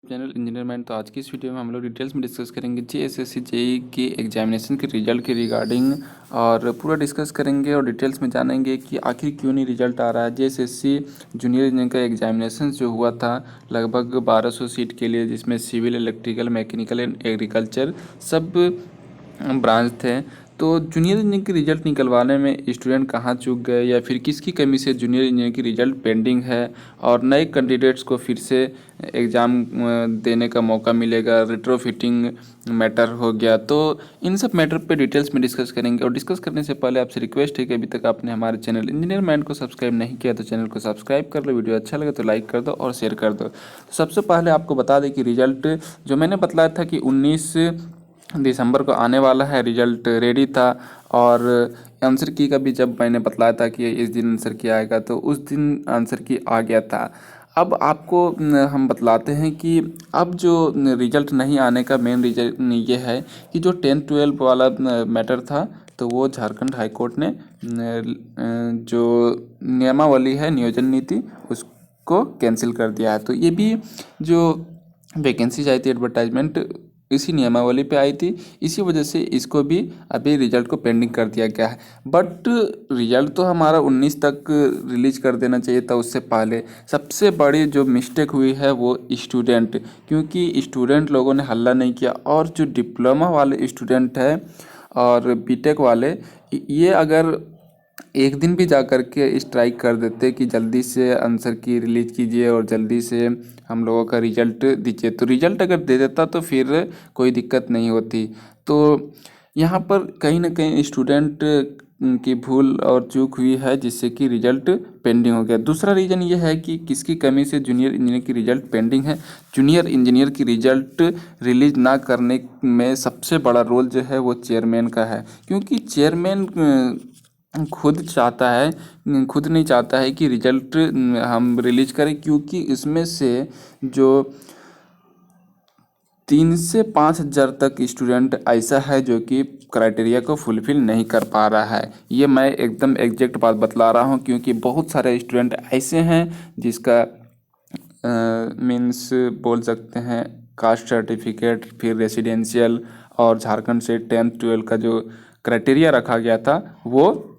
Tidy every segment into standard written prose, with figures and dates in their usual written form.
Channel engineer man. तो आज की इस वीडियो में हम लोग डिटेल्स में डिस्कस करेंगे जेएसएससी जेई की एग्जामिनेशन के रिजल्ट के रिगार्डिंग, और पूरा डिस्कस करेंगे और डिटेल्स में जानेंगे कि आखिर क्यों नहीं रिजल्ट आ रहा है। जेएसएससी जूनियर इंजीनियर का एग्जामिनेशन जो हुआ था लगभग 1200 सीट के लिए, जिसमें civil, electrical, mechanical and agriculture सब ब्रांच थे। तो जूनियर इंजीनियर की रिजल्ट निकलवाने में स्टूडेंट कहाँ चूक गए या फिर किसकी कमी से जूनियर इंजीनियर की रिजल्ट पेंडिंग है, और नए कैंडिडेट्स को फिर से एग्ज़ाम देने का मौका मिलेगा, रिट्रोफिटिंग मैटर हो गया। तो इन सब मैटर पे डिटेल्स में डिस्कस करेंगे। और डिस्कस करने से पहले आपसे रिक्वेस्ट है कि अभी तक आपने हमारे चैनल इंजीनियर मैन को सब्सक्राइब नहीं किया तो चैनल को सब्सक्राइब कर लो, वीडियो अच्छा लगे तो लाइक कर दो और शेयर कर दो। सबसे पहले आपको बता दें कि रिजल्ट जो मैंने बतलाया था कि 19 दिसंबर को आने वाला है, रिजल्ट रेडी था। और आंसर की का भी जब मैंने बतलाया था कि इस दिन आंसर की आएगा, तो उस दिन आंसर की आ गया था। अब आपको हम बतलाते हैं कि अब जो रिजल्ट नहीं आने का मेन रीज़न ये है कि जो 10-12 वाला मैटर था, तो वो झारखंड हाई कोर्ट ने जो नियमावली है, नियोजन नीति, उसको कैंसिल कर दिया है। तो ये भी जो वैकेंसीज आई थी, एडवर्टाइजमेंट इसी नियमावली पे आई थी, इसी वजह से इसको भी अभी रिजल्ट को पेंडिंग कर दिया गया है। बट रिजल्ट तो हमारा 19 तक रिलीज कर देना चाहिए था। उससे पहले सबसे बड़ी जो मिस्टेक हुई है वो स्टूडेंट, क्योंकि स्टूडेंट लोगों ने हल्ला नहीं किया। और जो डिप्लोमा वाले स्टूडेंट है और बीटेक वाले, ये अगर एक दिन भी जा कर के स्ट्राइक कर देते कि जल्दी से आंसर की रिलीज कीजिए और जल्दी से हम लोगों का रिजल्ट दीजिए, तो रिजल्ट अगर दे देता तो फिर कोई दिक्कत नहीं होती। तो यहाँ पर कहीं ना कहीं स्टूडेंट की भूल और चूक हुई है, जिससे कि रिजल्ट पेंडिंग हो गया। दूसरा रीज़न ये है कि किसकी कमी से जूनियर इंजीनियर की रिजल्ट पेंडिंग है। जूनियर इंजीनियर की रिजल्ट रिलीज ना करने में सबसे बड़ा रोल जो है वो चेयरमैन का है, क्योंकि चेयरमैन खुद चाहता है, खुद नहीं चाहता है कि रिजल्ट हम रिलीज करें, क्योंकि इसमें से जो 3 से 5 हज़ार तक स्टूडेंट ऐसा है जो कि क्राइटेरिया को फुलफिल नहीं कर पा रहा है। ये मैं एकदम एग्जैक्ट बात बतला रहा हूँ, क्योंकि बहुत सारे स्टूडेंट ऐसे हैं जिसका मीन्स बोल सकते हैं कास्ट सर्टिफिकेट, फिर रेसिडेंशियल, और झारखंड से 10th-12 का जो क्राइटेरिया रखा गया था वो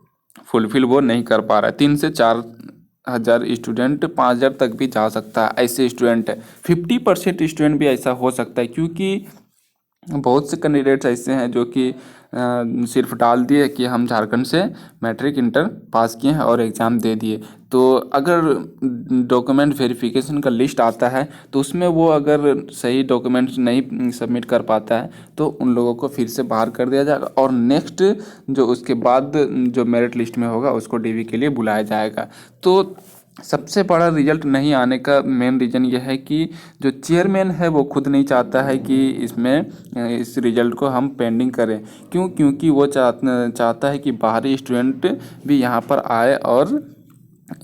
फुलफिल वो नहीं कर पा रहा है। 3 से 4 हज़ार स्टूडेंट 5 हज़ार तक भी जा सकता है, ऐसे स्टूडेंट है। 50% स्टूडेंट भी ऐसा हो सकता है, क्योंकि बहुत से कैंडिडेट्स ऐसे हैं जो कि सिर्फ डाल दिए कि हम झारखंड से मैट्रिक इंटर पास किए हैं और एग्ज़ाम दे दिए। तो अगर डॉक्यूमेंट वेरिफिकेशन का लिस्ट आता है तो उसमें वो अगर सही डॉक्यूमेंट्स नहीं सबमिट कर पाता है तो उन लोगों को फिर से बाहर कर दिया जाएगा, और नेक्स्ट जो उसके बाद जो मेरिट लिस्ट में होगा उसको डीवी के लिए बुलाया जाएगा। तो सबसे बड़ा रिजल्ट नहीं आने का मेन रीज़न यह है कि जो चेयरमैन है वो खुद नहीं चाहता है कि इसमें इस रिजल्ट को हम पेंडिंग करें। क्योंकि वो चाहता है कि बाहरी स्टूडेंट भी यहाँ पर आए और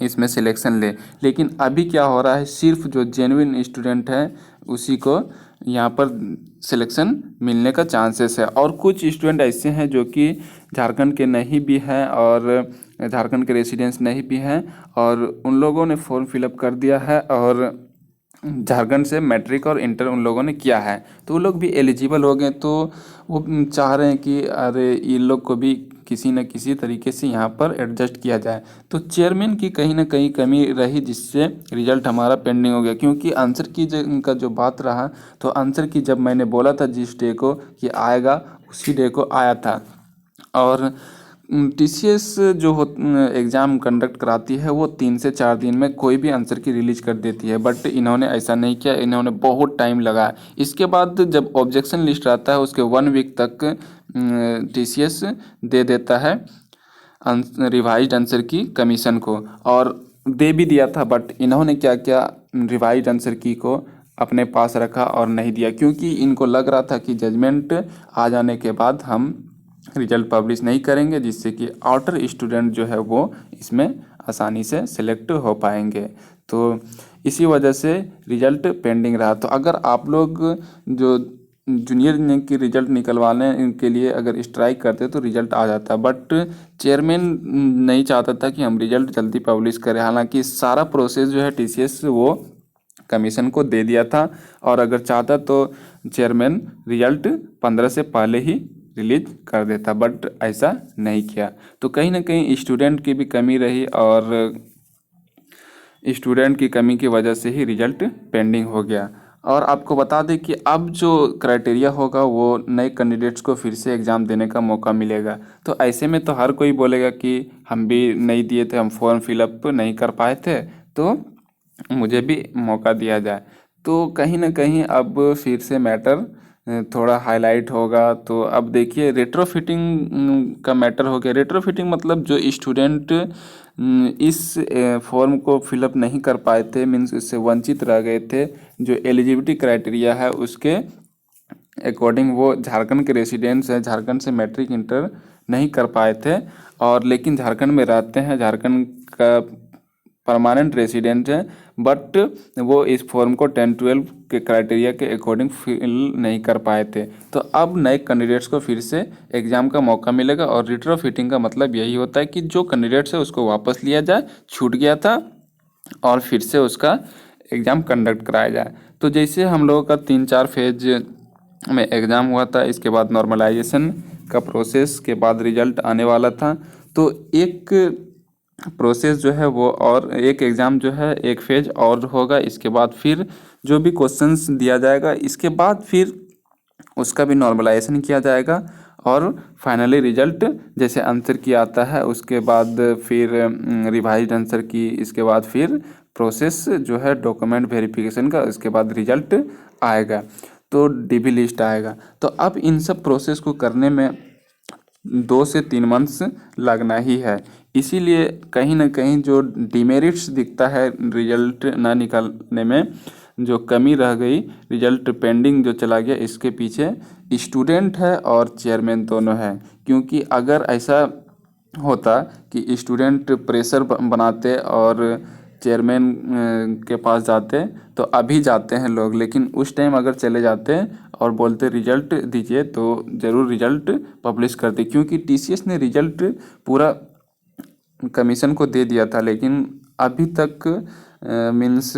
इसमें सिलेक्शन ले। लेकिन अभी क्या हो रहा है, सिर्फ जो जेन्युइन स्टूडेंट हैं उसी को यहाँ पर सिलेक्शन मिलने का चांसेस है, और कुछ स्टूडेंट ऐसे हैं जो कि झारखंड के नहीं भी हैं और झारखंड के रेसिडेंस नहीं भी हैं, और उन लोगों ने फॉर्म फिलअप कर दिया है और झारखंड से मैट्रिक और इंटर उन लोगों ने किया है, तो वो लोग भी एलिजिबल हो गए। तो वो चाह रहे हैं कि अरे इन लोग को भी किसी न किसी तरीके से यहाँ पर एडजस्ट किया जाए। तो चेयरमैन की कहीं ना कहीं कमी रही, जिससे रिजल्ट हमारा पेंडिंग हो गया। क्योंकि आंसर की का जो बात रहा, तो आंसर की जब मैंने बोला था जिस डे को कि आएगा, उसी डे को आया था। और टीसीएस जो एग्ज़ाम कंडक्ट कराती है वो 3 से 4 दिन में कोई भी आंसर की रिलीज कर देती है, बट इन्होंने ऐसा नहीं किया, इन्होंने बहुत टाइम लगाया। इसके बाद जब ऑब्जेक्शन लिस्ट आता है उसके 1 वीक तक टीसीएस दे देता है रिवाइज्ड आंसर की कमीशन को, और दे भी दिया था। बट इन्होंने क्या किया, रिवाइज्ड आंसर की को अपने पास रखा और नहीं दिया, क्योंकि इनको लग रहा था कि जजमेंट आ जाने के बाद हम रिजल्ट पब्लिश नहीं करेंगे, जिससे कि आउटर स्टूडेंट जो है वो इसमें आसानी से सिलेक्ट हो पाएंगे। तो इसी वजह से रिजल्ट पेंडिंग रहा। तो अगर आप लोग जो जूनियर इंजीनियर की रिजल्ट निकलवाने के लिए अगर स्ट्राइक करते तो रिजल्ट आ जाता, बट चेयरमैन नहीं चाहता था कि हम रिजल्ट जल्दी पब्लिश करें। हालांकि सारा प्रोसेस जो है टीसीएस वो कमीशन को दे दिया था, और अगर चाहता तो चेयरमैन रिजल्ट 15 से पहले ही रिलीज कर देता, बट ऐसा नहीं किया। तो कहीं ना कहीं स्टूडेंट की भी कमी रही, और स्टूडेंट की कमी की वजह से ही रिजल्ट पेंडिंग हो गया। और आपको बता दें कि अब जो क्राइटेरिया होगा वो नए कैंडिडेट्स को फिर से एग्ज़ाम देने का मौका मिलेगा। तो ऐसे में तो हर कोई बोलेगा कि हम भी नहीं दिए थे, हम फॉर्म फिलअप नहीं कर पाए थे, तो मुझे भी मौका दिया जाए। तो कहीं ना कहीं अब फिर से मैटर थोड़ा हाईलाइट होगा। तो अब देखिए रेट्रोफिटिंग का मैटर हो गया। रेट्रोफिटिंग मतलब जो स्टूडेंट इस फॉर्म को फिलअप नहीं कर पाए थे, मीन्स इससे वंचित रह गए थे, जो एलिजिबिलिटी क्राइटेरिया है उसके अकॉर्डिंग वो झारखंड के रेसिडेंट्स हैं, झारखंड से मैट्रिक इंटर नहीं कर पाए थे, और लेकिन झारखंड में रहते हैं, झारखंड का परमानेंट रेसिडेंट है, बट वो इस फॉर्म को 10-12 के क्राइटेरिया के अकॉर्डिंग फिल नहीं कर पाए थे। तो अब नए कैंडिडेट्स को फिर से एग्ज़ाम का मौका मिलेगा। और रिट्रोफिटिंग का मतलब यही होता है कि जो कैंडिडेट्स है उसको वापस लिया जाए, छूट गया था, और फिर से उसका एग्ज़ाम कंडक्ट कराया जाए। तो जैसे हम लोगों का 3-4 फेज में एग्ज़ाम हुआ था, इसके बाद नॉर्मलाइजेशन का प्रोसेस के बाद रिजल्ट आने वाला था। तो एक प्रोसेस जो है वो, और एक एग्ज़ाम जो है एक फेज और होगा, इसके बाद फिर जो भी क्वेश्चंस दिया जाएगा इसके बाद फिर उसका भी नॉर्मलाइजेशन किया जाएगा, और फाइनली रिजल्ट जैसे आंसर की आता है उसके बाद फिर रिवाइज्ड आंसर की, इसके बाद फिर प्रोसेस जो है डॉक्यूमेंट वेरिफिकेशन का, उसके बाद रिजल्ट आएगा, तो डीबी लिस्ट आएगा। तो अब इन सब प्रोसेस को करने में 2 से 3 मंथ्स लगना ही है। इसीलिए कहीं ना कहीं जो डिमेरिट्स दिखता है रिजल्ट ना निकालने में, जो कमी रह गई, रिजल्ट पेंडिंग जो चला गया, इसके पीछे स्टूडेंट है और चेयरमैन दोनों है। क्योंकि अगर ऐसा होता कि स्टूडेंट प्रेशर बनाते और चेयरमैन के पास जाते, तो अभी जाते हैं लोग, लेकिन उस टाइम अगर चले जाते और बोलते रिजल्ट दीजिए, तो ज़रूर रिजल्ट पब्लिश करते। क्योंकि टीसीएस ने रिजल्ट पूरा कमीशन को दे दिया था, लेकिन अभी तक मीन्स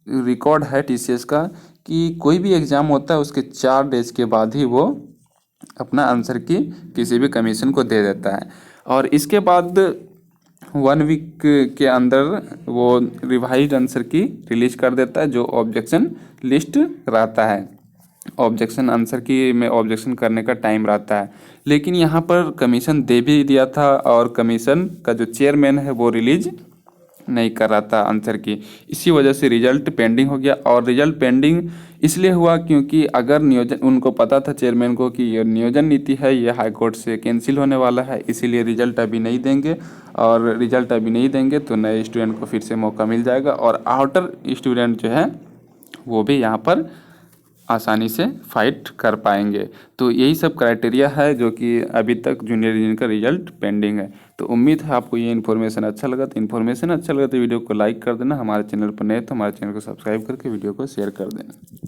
रिकॉर्ड है टीसीएस का कि कोई भी एग्ज़ाम होता है उसके 4 डेज के बाद ही वो अपना आंसर की किसी भी कमीशन को दे देता है, और इसके बाद 1 वीक के अंदर वो रिवाइज्ड आंसर की रिलीज कर देता है, जो ऑब्जेक्शन लिस्ट रहता है। ऑब्जेक्शन आंसर की में ऑब्जेक्शन करने का टाइम रहता है। लेकिन यहाँ पर कमीशन दे भी दिया था, और कमीशन का जो चेयरमैन है वो रिलीज नहीं कर रहा था आंसर की, इसी वजह से रिजल्ट पेंडिंग हो गया। और रिजल्ट पेंडिंग इसलिए हुआ क्योंकि अगर नियोजन, उनको पता था चेयरमैन को कि ये नियोजन नीति है, ये हाई कोर्ट से कैंसिल होने वाला है, इसीलिए रिजल्ट अभी नहीं देंगे। और रिजल्ट अभी नहीं देंगे तो नए स्टूडेंट को फिर से मौका मिल जाएगा, और आउटर स्टूडेंट जो है वो भी यहाँ पर आसानी से फाइट कर पाएंगे। तो यही सब क्राइटेरिया है जो कि अभी तक जूनियर इंजीनियर का रिजल्ट पेंडिंग है। तो उम्मीद है आपको ये इन्फॉर्मेशन अच्छा लगा। तो इन्फॉर्मेशन अच्छा लगा तो वीडियो को लाइक कर देना, हमारे चैनल पर नए तो हमारे चैनल को सब्सक्राइब करके वीडियो को शेयर कर देना।